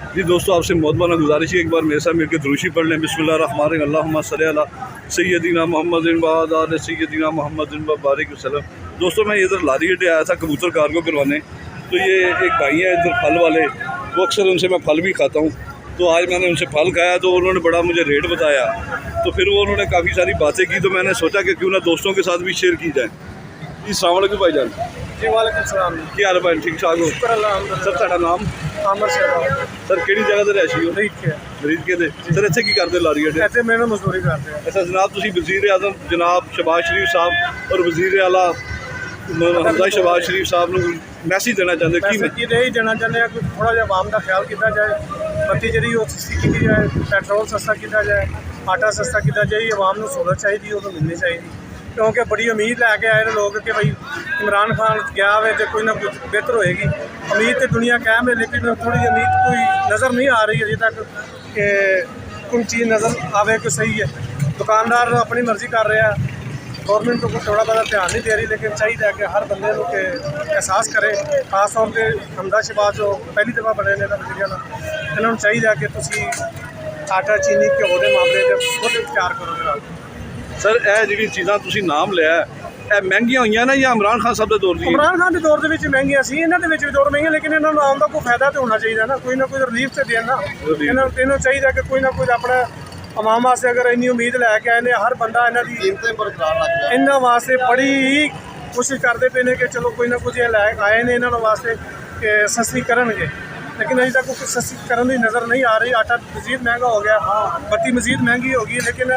जी दोस्तों, आपसे मोहब्बाना गुजारिश है, एक बार मेरे साथ मिलकर दुरूशी पढ़ लें। बिस्मिल्लाहिर्रहमानिर्रहीम, अल्लाहुम्मा सल्ली अला सय्यदिना मुहम्मदिन व अला सय्यदिना मुहम्मदिन व बारिक वसल्लम। दोस्तों, मैं इधर लारी अड्डे आया था कबूतर कार्गो करवाने। तो ये एक भाई हैं इधर फल वाले, वो अक्सर उनसे मैं फल भी खाता हूँ। तो आज मैंने उनसे फल खाया तो उन्होंने बड़ा मुझे रेट बताया। तो फिर वो उन्होंने काफ़ी सारी बातें की, तो मैंने सोचा कि क्यों ना दोस्तों के साथ भी शेयर की जाए। जी अस्सलाम वालेकुम भाईजान। जी वालेकुम सलाम। क्या हाल है भाई, ठीक ठाक हो? शुक्र अल्लाह। सर साड़ा नाम आमर शहर सर किहड़ी जगह ते रैशी हो? ठीक है। मरीज के दे सर इत्थे की करते लारी अड्डे? ऐसे मेहनत मजदूरी करते हैं। अच्छा जनाब, तुसी वज़ीर आज़म जनाब शहबाज शरीफ साहब और वज़ीर आला हमजा शहबाज शरीफ साहब नूं मैसेज देना चाहते वैसे कि कि यही देना चाहते हैं कि थोड़ा जिहा आवाम का ख्याल किया जाए, बत्ती जी वो सस्ती की जाए, पेट्रोल सस्ता किया जाए, आटा सस्ता किया जाए। आवाम को सहूलत चाहिए, वो तो मिलनी चाहिए। क्योंकि बड़ी उम्मीद लैके आए ने लोग कि भाई इमरान खान गया हुए तो कोई ना कुछ बेहतर होएगी। उम्मीद तो दुनिया कायम है, लेकिन थोड़ी उम्मीद कोई नज़र नहीं आ रही अभी तक कि कोई चीज़ नज़र आवे कोई सही है। दुकानदार अपनी मर्जी कर रहा है, गौरमेंट को थोड़ा बड़ा ध्यान नहीं दे रही। लेकिन चाहिए कि हर बंदे को एहसास करे, खास तौर पर हमजा शहबाज जो पहली दफ़ा बने ने इन्होंने चाहिए कि तुसी आटा चीनी घ्यो के मामले खुद इख्तियार करो। जनाब सर ਇਹ ਜਿਹੜੀ ਚੀਜ਼ਾਂ ਤੁਸੀਂ ਨਾਮ ਲਿਆ ਇਹ ਮਹਿੰਗੀਆਂ ਹੋਈਆਂ ਨੇ ਜਾਂ ਇਮਰਾਨ ਖਾਨ ਸਾਹਿਬ ਦੇ ਦੌਰ ਦੀ? इमरान खान के दौर के महंगियां सी, इन्होंने भी दौर महंगियां, लेकिन इन्होंने आम का कोई फायदा तो होना चाहिए ना, कोई रिलीफ तो देना। इन्होंने चाहिए कि कोई ना कोई अपना आवाम वास्ते अगर इन्नी उम्मीद लैके आए ने, हर बंदा इन्होंने वास्ते बड़ी ही कोशिश करते पे ने कि चलो कोई ना कुछ लैके आए ने इन्होंने वास्ते कि सस्ती करनगे। लेकिन अभी तक कुछ सस्ती करने की नज़र नहीं आ रही। आटा मजीद महंगा हो गया, बत्ती मजीद महंगी हो गई। लेकिन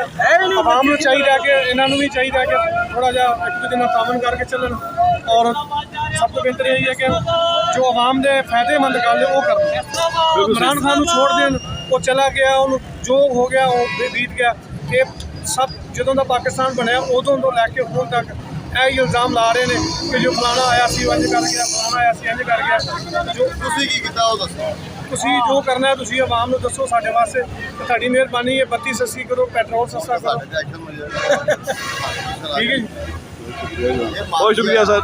आवाम को चाहिए कि इन्होंने भी चाहिए कि थोड़ा जहा एक दूसरे में तामन करके चलन। और सब तो बेहतर यही है कि जो आवाम के फायदेमंद गल है वो कर दें। इमरान खान को छोड़ दें, वो चला गया, उन्होंने जो हो गया वो बीत गया। ये सब जो का पाकिस्तान बनया उदों तो लैके ਹੁਣ तक यही इल्ज़ाम ला रहे हैं कि जो फलाना आया सी इंज कर गया, फलाना आया सी इंज कर गया। जो तुसी जो करना है तुसी आवाम को दसो, साढ़े वास्ते तुहाडी मेहरबानी है। बत्ती सस्ती करो, पेट्रोल सस्ता करो। ठीक है जी, बहुत शुक्रिया सर।